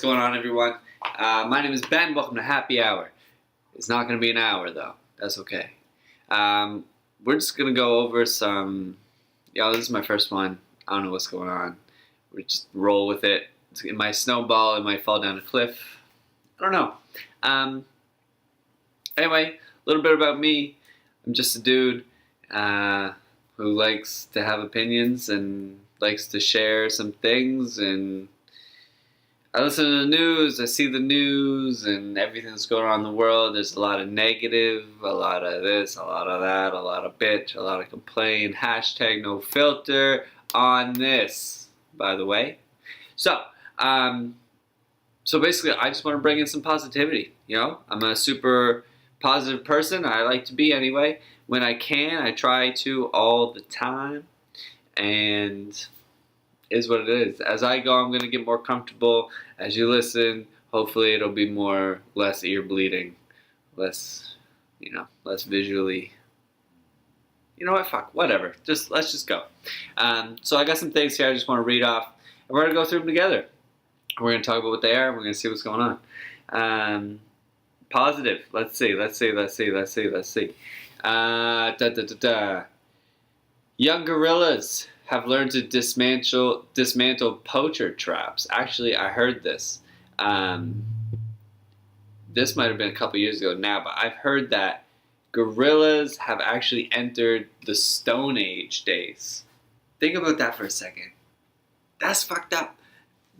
What's going on, everyone? My name is Ben. Welcome to Happy Hour. It's not going to be an hour, though. That's okay. We're just going to go over some... this is my first one. I don't know what's going on. We just roll with it. It might snowball. It might fall down a cliff. I don't know. Anyway, a little bit about me. I'm just a dude who likes to have opinions and likes to share some things, and I listen to the news, I see the news and everything that's going on in the world. There's a lot of negative, a lot of this, a lot of that, a lot of bitch, a lot of complain, hashtag no filter on this, by the way. So basically I just want to bring in some positivity, I'm a super positive person. I like to be anyway. When I can, I try to all the time, and is what it is. As I go, I'm going to get more comfortable. As you listen, hopefully it'll be less ear bleeding, less visually. You know what? Fuck, whatever. Let's just go. So I got some things here I just want to read off, and we're going to go through them together. We're going to talk about what they are, and we're going to see what's going on. Positive. Let's see. Young gorillas have learned to dismantle poacher traps. Actually, I heard this. This might have been a couple years ago now, but I've heard that gorillas have actually entered the Stone Age days. Think about that for a second. That's fucked up.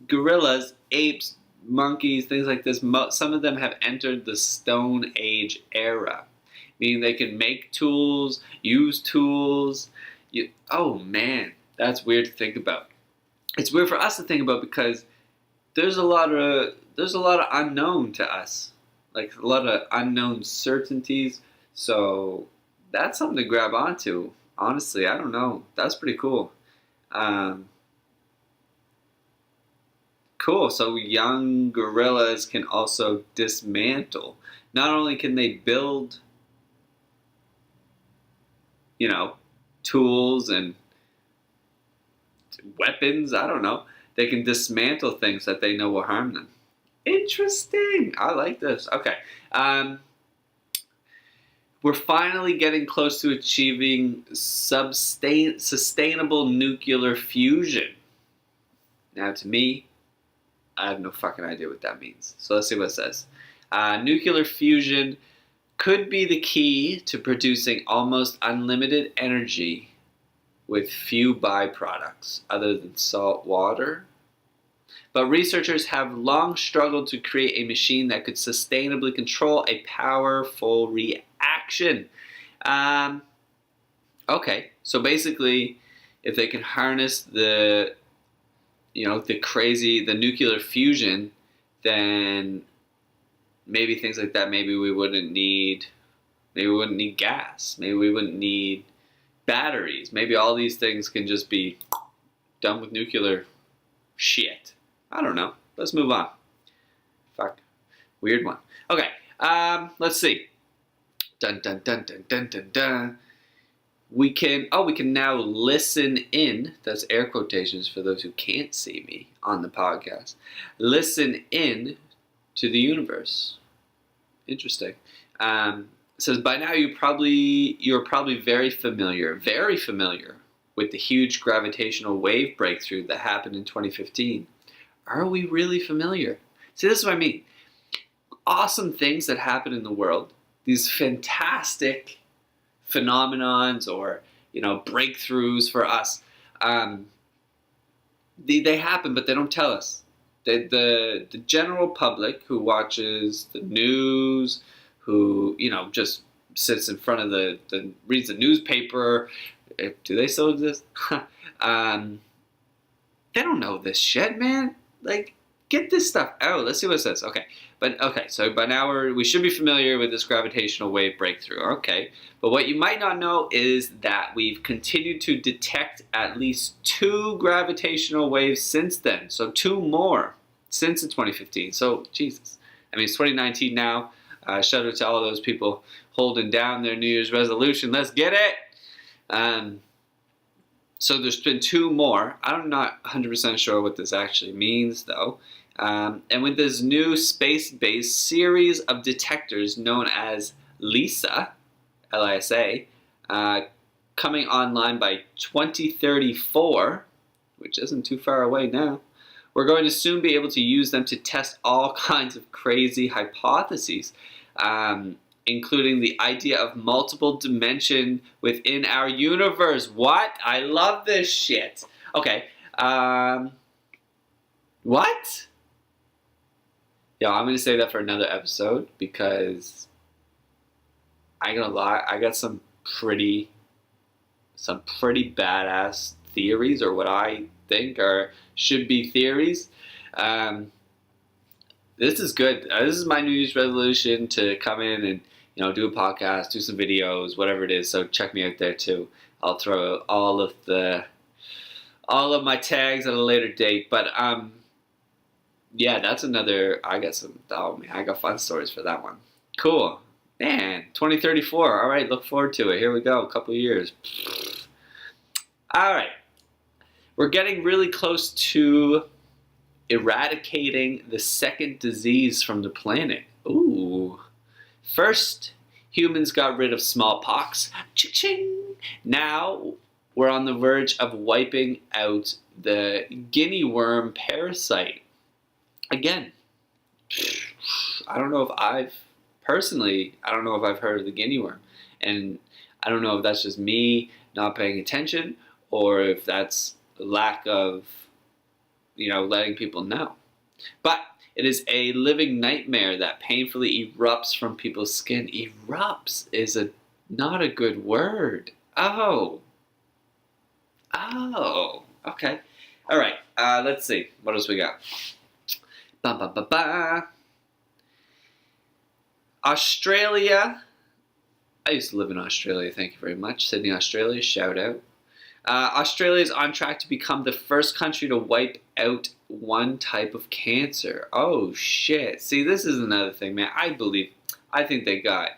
Gorillas, apes, monkeys, things like this, some of them have entered the Stone Age era. Meaning they can make tools, use tools. Oh man, that's weird to think about. It's weird for us to think about because there's a lot of unknown to us, like a lot of unknown certainties. So that's something to grab onto. Honestly, I don't know. That's pretty cool. Cool. So young gorillas can also dismantle. Not only can they build, tools and weapons, I don't know. They can dismantle things that they know will harm them. Interesting. I like this. Okay. We're finally getting close to achieving sustainable nuclear fusion. Now, to me, I have no fucking idea what that means. So let's see what it says. Nuclear fusion could be the key to producing almost unlimited energy with few byproducts other than salt water. But researchers have long struggled to create a machine that could sustainably control a powerful reaction. Okay, so basically, if they can harness the nuclear fusion, then maybe things like that, maybe we wouldn't need gas, maybe we wouldn't need batteries, maybe all these things can just be done with nuclear shit. I don't know. Let's move on. Fuck. Weird one. Okay, let's see. Dun dun dun dun dun dun dun. We can now listen in, that's air quotations for those who can't see me on the podcast, listen in to the universe. Interesting. It says, by now you're probably very familiar with the huge gravitational wave breakthrough that happened in 2015. Are we really familiar? See, this is what I mean. Awesome things that happen in the world, these fantastic phenomenons or breakthroughs for us, they happen, but they don't tell us. The general public who watches the news, who just sits in front of reads the newspaper, do they still exist? They don't know this shit, man. Like, get this stuff out. Let's see what it says. So by now we should be familiar with this gravitational wave breakthrough. Okay, but what you might not know is that we've continued to detect at least 2 gravitational waves since then. So 2 more since 2015. So Jesus, I mean it's 2019 now. Shout out to all of those people holding down their New Year's resolution. Let's get it. So there's been 2 more. I'm not 100% sure what this actually means, though. And with this new space-based series of detectors known as LISA, L-I-S-A, coming online by 2034, which isn't too far away now, we're going to soon be able to use them to test all kinds of crazy hypotheses, including the idea of multiple dimension within our universe. What? I love this shit. Okay. What? Yeah, I'm going to say that for another episode because I ain't gonna lie, I got some pretty badass theories, or what I think should be theories. This is good. This is my New Year's resolution to come in and do a podcast, do some videos, whatever it is. So check me out there too. I'll throw all of my tags at a later date. But yeah, that's another. I got fun stories for that one. Cool. Man, 2034. All right, look forward to it. Here we go. A couple of years. All right. We're getting really close to eradicating the second disease from the planet. Ooh. First, humans got rid of smallpox. Cha-ching! Now, we're on the verge of wiping out the guinea worm parasite. Again, I don't know if I've heard of the guinea worm. And I don't know if that's just me not paying attention or if that's lack of, letting people know. But it is a living nightmare that painfully erupts from people's skin. Erupts is not a good word. Oh. Okay. All right. Let's see. What else we got? Australia. I used to live in Australia. Thank you very much. Sydney, Australia. Shout out. Australia is on track to become the first country to wipe out one type of cancer. Oh, shit. See, this is another thing, man. I think they got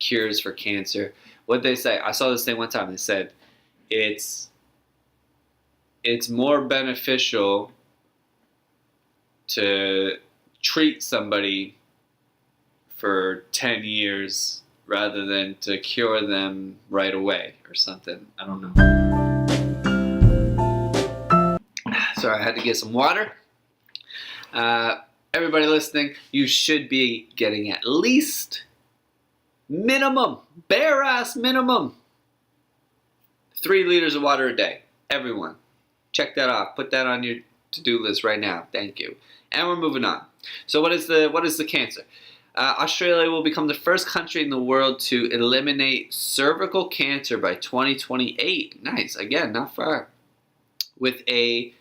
cures for cancer. What'd they say? I saw this thing one time. They said it's more beneficial to treat somebody for 10 years rather than to cure them right away or something. I don't know. Sorry, I had to get some water. Everybody listening, you should be getting at least minimum, bare ass minimum, 3 liters of water a day. Everyone, check that off. Put that on your to-do list right now. Thank you. And we're moving on. So what is the cancer? Australia will become the first country in the world to eliminate cervical cancer by 2028. Nice. Again, not far. With a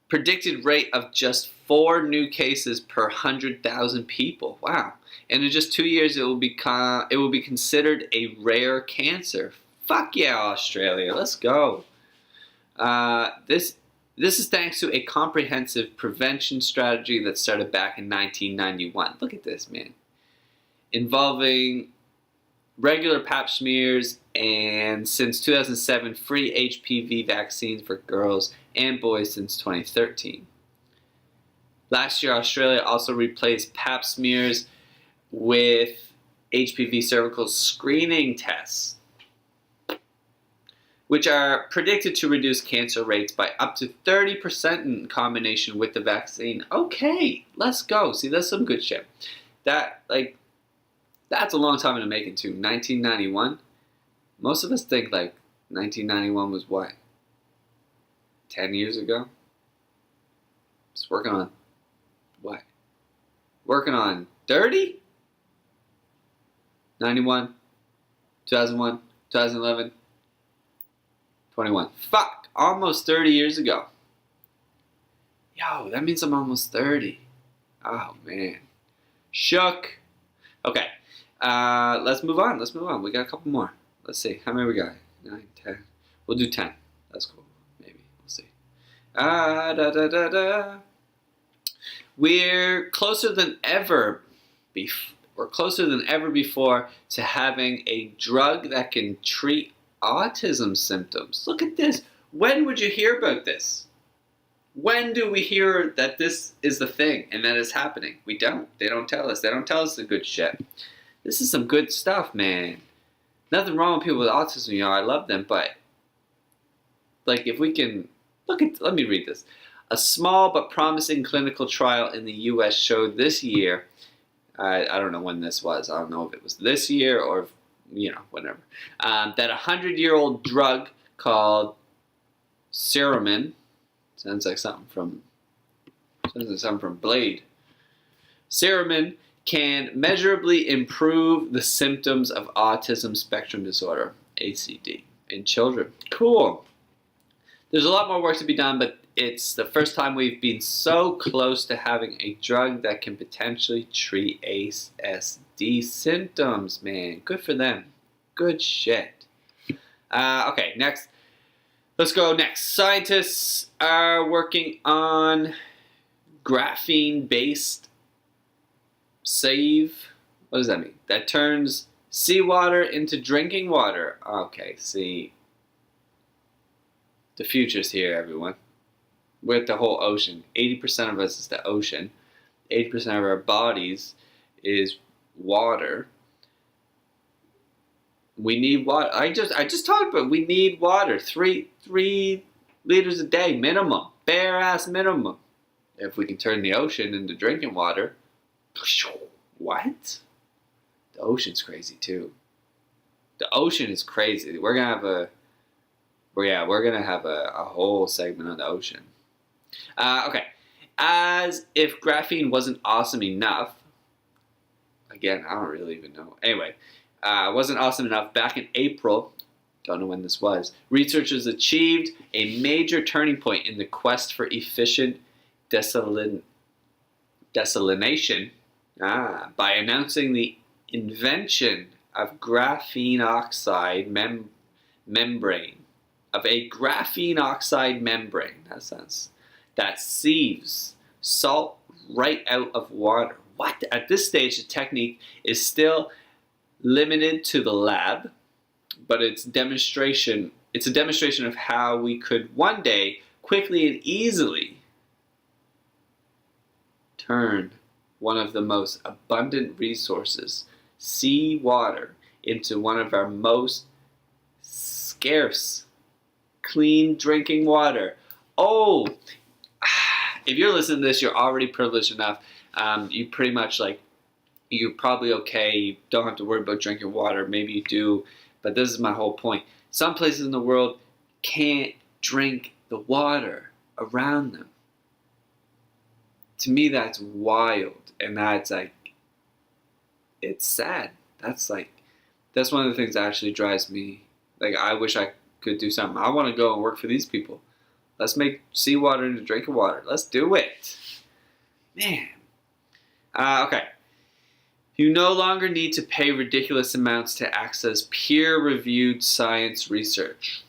predicted rate of just 4 new cases per 100,000 people. Wow. And in just 2 years, it will be considered a rare cancer. Fuck yeah, Australia. Let's go. This is thanks to a comprehensive prevention strategy that started back in 1991. Look at this, man. Involving regular pap smears and, since 2007, free HPV vaccines for girls and boys since 2013. Last year, Australia also replaced pap smears with HPV cervical screening tests, which are predicted to reduce cancer rates by up to 30% in combination with the vaccine. Okay, let's go. See, that's some good shit. That's a long time in the making too. 1991. Most of us think 1991 was what? 10 years ago? Just working on what? Working on 30? 91, 2001, 2011, 21. Fuck! Almost 30 years ago. Yo, that means I'm almost 30. Oh, man. Shook. Okay. Let's move on. We got a couple more. Let's see. How many we got? 9, 10. We'll do 10. That's cool. Maybe. We'll see. We're closer than ever before to having a drug that can treat autism symptoms. Look at this. When would you hear about this? When do we hear that this is the thing and that is happening? We don't. They don't tell us. They don't tell us the good shit. This is some good stuff, man. Nothing wrong with people with autism, you know, I love them, but like if we can let me read this. A small but promising clinical trial in the US showed this year, I don't know when this was, I don't know if it was this year or, you know, whatever, that a 100-year-old drug called Ceremin, sounds like something from Blade. Ceremin can measurably improve the symptoms of autism spectrum disorder, ACD, in children. Cool. There's a lot more work to be done, but it's the first time we've been so close to having a drug that can potentially treat ASD symptoms, man. Good for them. Good shit. Okay, next. Let's go next. Scientists are working on graphene-based what does that mean? That turns seawater into drinking water. Okay, see. The future's here, everyone. We're at the whole ocean. 80% of us is the ocean. 80% of our bodies is water. We need water. I just talked about we need water. 3 liters a day minimum. Bare ass minimum. If we can turn the ocean into drinking water. What? The ocean's crazy too. The ocean is crazy. We're gonna have a whole segment on the ocean. Okay. As if graphene wasn't awesome enough. Again, I don't really even know. Anyway, wasn't awesome enough. Back in April, don't know when this was, researchers achieved a major turning point in the quest for efficient desalination by announcing the invention of graphene oxide membrane. Of a graphene oxide membrane, that sieves salt right out of water. What? At this stage, the technique is still limited to the lab, but it's a demonstration of how we could one day quickly and easily turn one of the most abundant resources, seawater, into one of our most scarce clean drinking water. Oh, if you're listening to this, you're already privileged enough. You pretty much you're probably okay. You don't have to worry about drinking water. Maybe you do, but this is my whole point. Some places in the world can't drink the water around them. To me, that's wild, and that's it's sad. That's one of the things that actually drives me. I wish I could do something. I want to go and work for these people. Let's make seawater into drinking water. Let's do it. Man. Okay. You no longer need to pay ridiculous amounts to access peer-reviewed science research.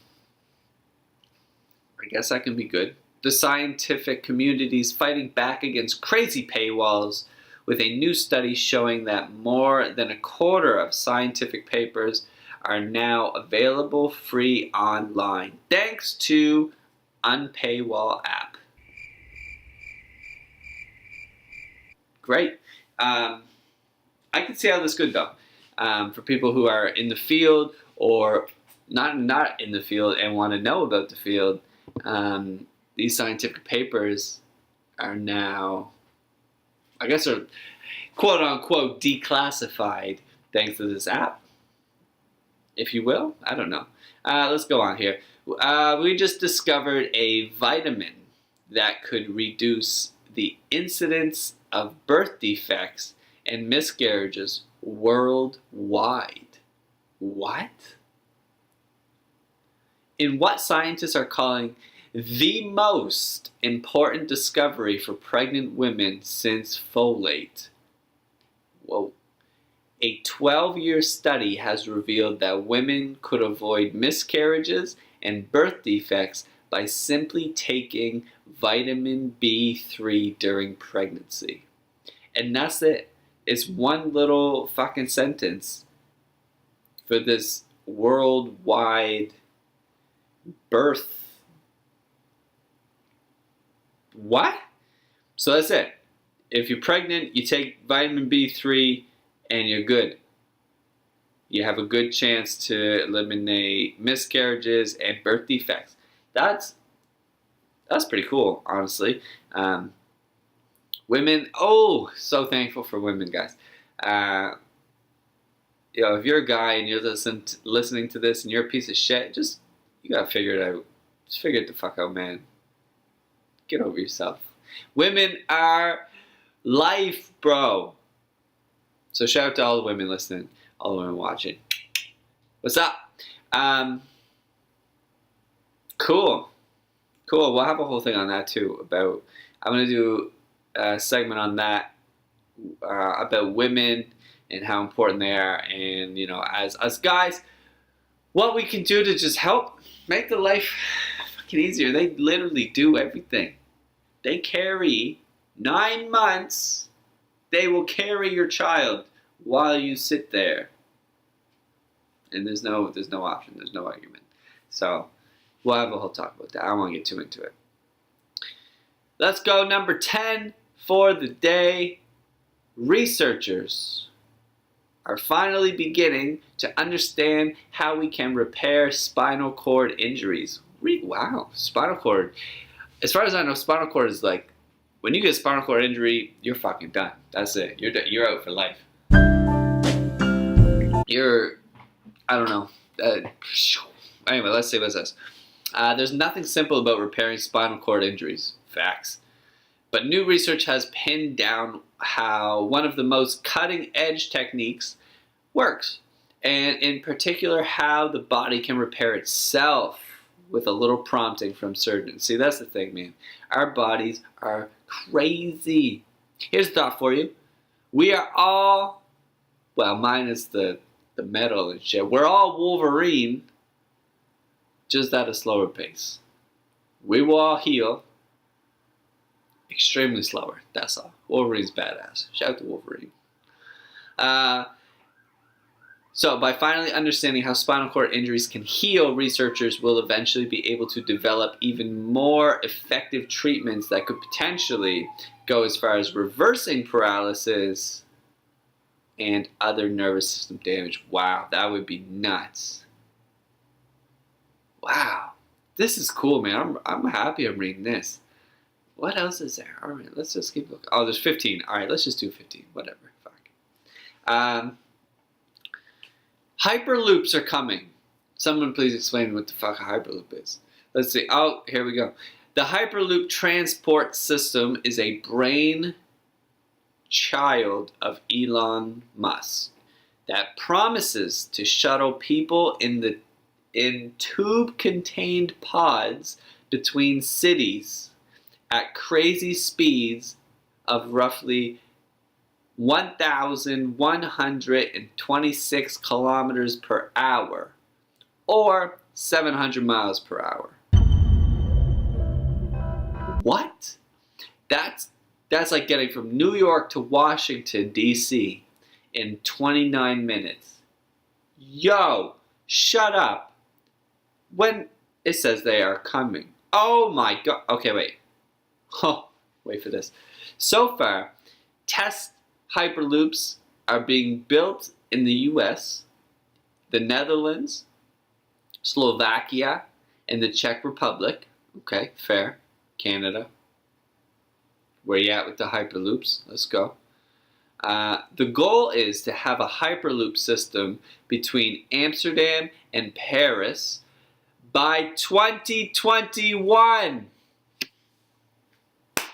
I guess that can be good. The scientific community is fighting back against crazy paywalls with a new study showing that more than a quarter of scientific papers are now available free online, thanks to Unpaywall app. Great. I can see how this could go. For people who are in the field or not in the field and want to know about the field, these scientific papers are now, I guess, are quote unquote declassified thanks to this app, if you will. I don't know. Let's go on here. We just discovered a vitamin that could reduce the incidence of birth defects and miscarriages worldwide. What? In what scientists are calling the most important discovery for pregnant women since folate. Whoa. A 12-year study has revealed that women could avoid miscarriages and birth defects by simply taking vitamin B3 during pregnancy. And that's it. It's one little fucking sentence for this worldwide birth What? So that's it. If you're pregnant, you take vitamin B3 and you're good. You have a good chance to eliminate miscarriages and birth defects. That's pretty cool, honestly. Women, so thankful for women, guys. If you're a guy and you're listening to this and you're a piece of shit, you gotta figure it out. Just figure it the fuck out, man. Get over yourself. Women are life, bro. So shout out to all the women listening, all the women watching. What's up? Cool. We'll have a whole thing on that too. I'm gonna do a segment on that about women and how important they are, and as us guys, what we can do to just help make the life fucking easier. They literally do everything. They carry 9 months. They will carry your child while you sit there, and there's no option. There's no argument. So we'll have a whole talk about that. I don't want to get too into it. Let's go. Number 10 for the day. Researchers are finally beginning to understand how we can repair spinal cord injuries. Wow, spinal cord. As far as I know, spinal cord is like, when you get a spinal cord injury, you're fucking done. That's it. You're out for life. I don't know. Anyway, let's see what it says. There's nothing simple about repairing spinal cord injuries. Facts. But new research has pinned down how one of the most cutting-edge techniques works, and in particular how the body can repair itself with a little prompting from surgeons. See, that's the thing, man. Our bodies are crazy. Here's a thought for you. We are all, well, minus the metal and shit, we're all Wolverine, just at a slower pace. We will all heal extremely slower. That's all. Wolverine's badass. Shout out to Wolverine. So by finally understanding how spinal cord injuries can heal, researchers will eventually be able to develop even more effective treatments that could potentially go as far as reversing paralysis and other nervous system damage. Wow, that would be nuts. Wow, this is cool, man. I'm happy I'm reading this. What else is there? All right, let's just keep looking. Oh, there's 15. All right, let's just do 15. Whatever. Fuck. Hyperloops are coming. Someone please explain what the fuck a hyperloop is. Let's see. Oh, here we go. The Hyperloop transport system is a brain child of Elon Musk that promises to shuttle people in tube-contained pods between cities at crazy speeds of roughly 1,126 kilometers per hour, or 700 miles per hour. What? That's like getting from New York to Washington, D.C. in 29 minutes. Yo, shut up. When it says they are coming. Oh my god. Okay, wait. Oh, wait for this. So far, test Hyperloops are being built in the US, the Netherlands, Slovakia, and the Czech Republic. Okay, fair. Canada. Where you at with the Hyperloops? Let's go. The goal is to have a Hyperloop system between Amsterdam and Paris by 2021.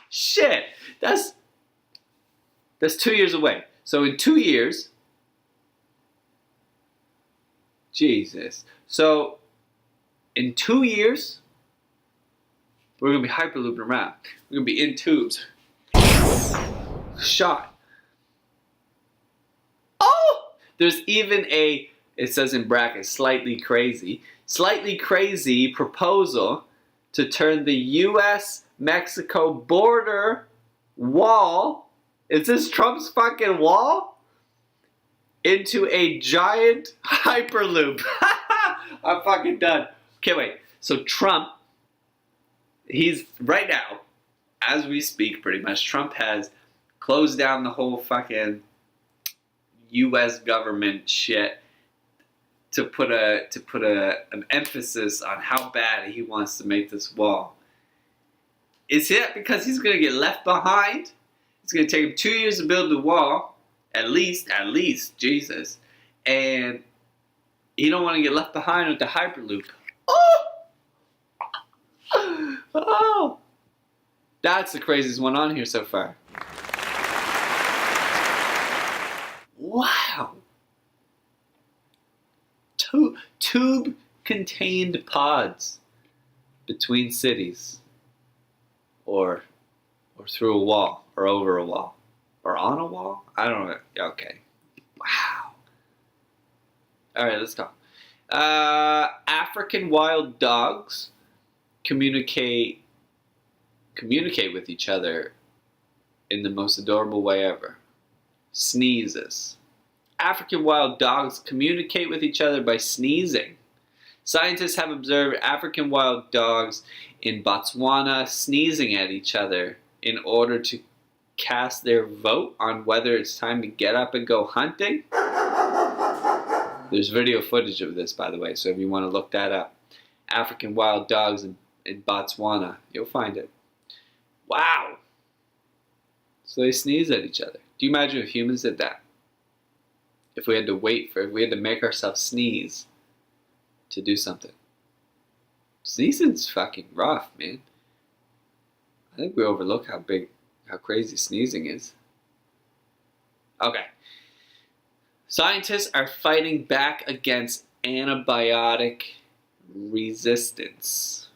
Shit, that's 2 years away. So in 2 years, Jesus. So in 2 years, we're gonna be hyperlooping around. We're gonna be in tubes. Shot. Oh! There's even it says in brackets, slightly crazy proposal to turn the US-Mexico border wall, is this Trump's fucking wall? Into a giant hyperloop. I'm fucking done. Okay, wait. So Trump, he's right now as we speak, pretty much, Trump has closed down the whole fucking U.S. government shit to put an emphasis on how bad he wants to make this wall. Is it because he's going to get left behind? It's going to take him 2 years to build the wall, at least, Jesus. And you don't want to get left behind with the Hyperloop. Oh! That's the craziest one on here so far. Wow! Tube-contained pods between cities. Or through a wall, or over a wall, or on a wall? I don't know. Okay. Wow. Alright, let's go. African wild dogs communicate with each other in the most adorable way ever. Sneezes. African wild dogs communicate with each other by sneezing. Scientists have observed African wild dogs in Botswana sneezing at each other in order to cast their vote on whether it's time to get up and go hunting. There's video footage of this, by the way, so if you want to look that up. African wild dogs in Botswana. You'll find it. Wow. So they sneeze at each other. Do you imagine if humans did that? If we had to make ourselves sneeze to do something. Sneezing's fucking rough, man. I think we overlook how crazy sneezing is. Okay. Scientists are fighting back against antibiotic resistance.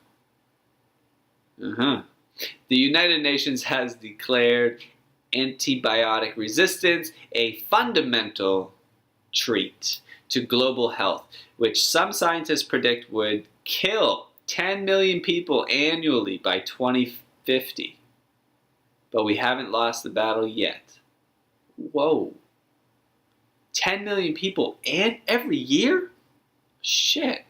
The United Nations has declared antibiotic resistance a fundamental threat to global health, which some scientists predict would kill 10 million people annually by 2050. But we haven't lost the battle yet. Whoa. 10 million people and every year? Shit.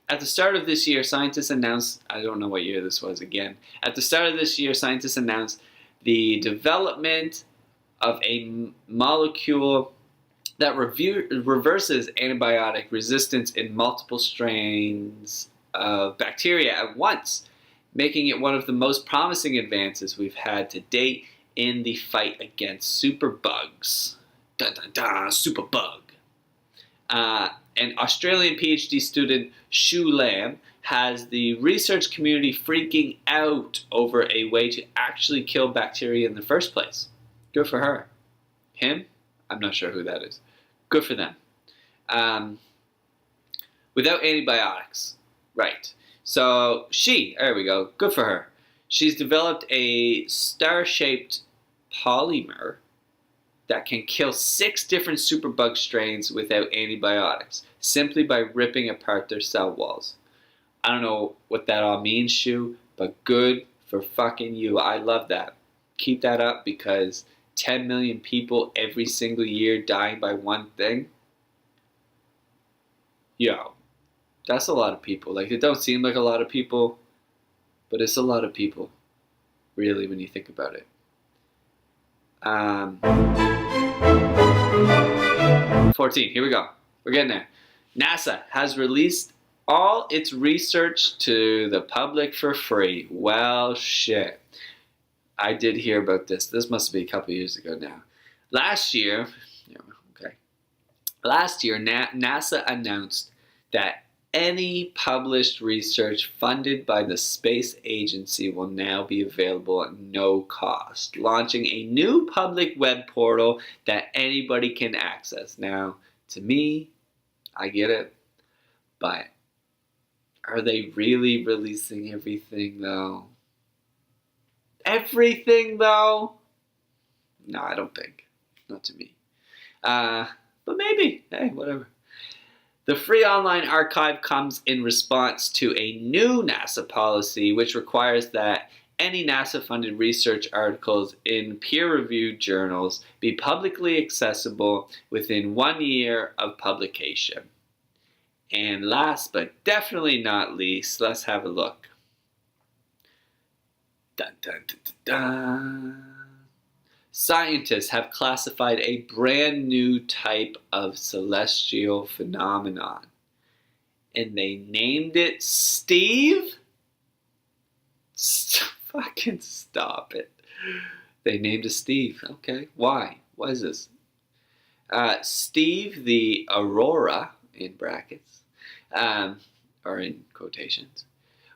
At the start of this year, scientists announced, I don't know what year this was again. At the start of this year, scientists announced the development of a molecule that reverses antibiotic resistance in multiple strains of bacteria at once, making it one of the most promising advances we've had to date in the fight against superbugs. Dun dun dun, superbug. An Australian PhD student, Shu Lam, has the research community freaking out over a way to actually kill bacteria in the first place. Good for her. Him? I'm not sure who that is. Good for them. Without antibiotics. Right. So there we go. Good for her. She's developed a star-shaped polymer that can kill 6 different superbug strains without antibiotics, simply by ripping apart their cell walls. I don't know what that all means, Shu, but good for fucking you. I love that. Keep that up, because 10 million people every single year dying by one thing. Yo, that's a lot of people. Like, it don't seem like a lot of people, but it's a lot of people, really, when you think about it. 14, here we go. We're getting there. NASA has released all its research to the public for free. Well, shit. I did hear about this. This must be a couple years ago now. Last year, NASA announced that any published research funded by the space agency will now be available at no cost, launching a new public web portal that anybody can access. Now, to me, I get it, but are they really releasing everything, though? Everything, though? No, I don't think. Not to me. But maybe. Hey, whatever. The free online archive comes in response to a new NASA policy, which requires that any NASA-funded research articles in peer-reviewed journals be publicly accessible within 1 year of publication. And last but definitely not least, let's have a look. Dun, dun, dun, dun, dun. Scientists have classified a brand new type of celestial phenomenon, and they named it Steve. Fucking stop it. They named it Steve. Okay, why? Why is this? Steve the Aurora, in brackets, or in quotations,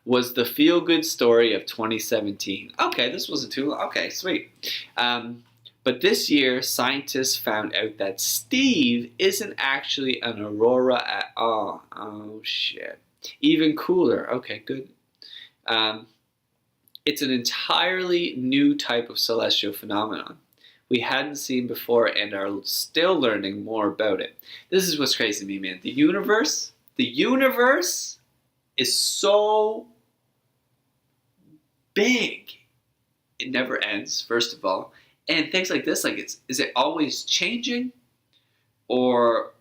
was the feel-good story of 2017. Okay, this wasn't too long. Okay, sweet. But this year, scientists found out that Steve isn't actually an aurora at all. Oh, shit. Even cooler. Okay, good. It's an entirely new type of celestial phenomenon we hadn't seen before and are still learning more about it. This is what's crazy to me, man. The universe is so big. It never ends, first of all. And things like this, like, is it always changing? Or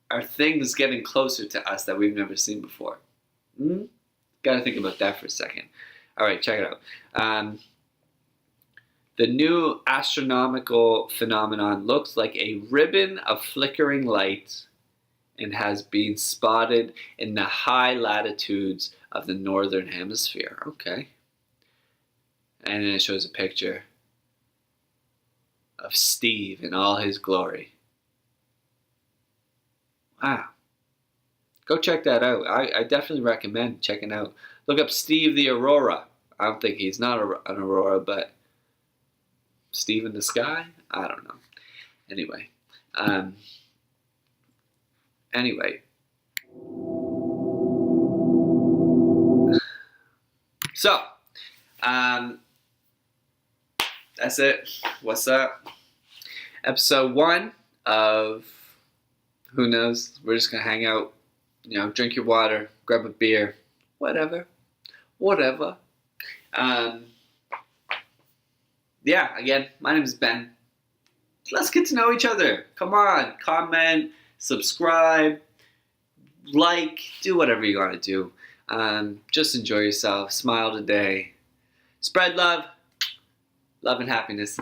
are things getting closer to us that we've never seen before? Gotta think about that for a second. All right, check it out. The new astronomical phenomenon looks like a ribbon of flickering light and has been spotted in the high latitudes of the northern hemisphere. Okay. And then it shows a picture of Steve in all his glory. Wow. Go check that out. I definitely recommend checking out. Look up Steve the Aurora. I don't think he's not an aurora, but Steve in the sky? I don't know. Anyway. So, that's it. What's up? Episode 1 of, who knows? We're just going to hang out, drink your water, grab a beer, whatever. Yeah, again, my name is Ben. Let's get to know each other. Come on, comment, subscribe, like, do whatever you want to do. Just enjoy yourself. Smile today. Spread love and happiness.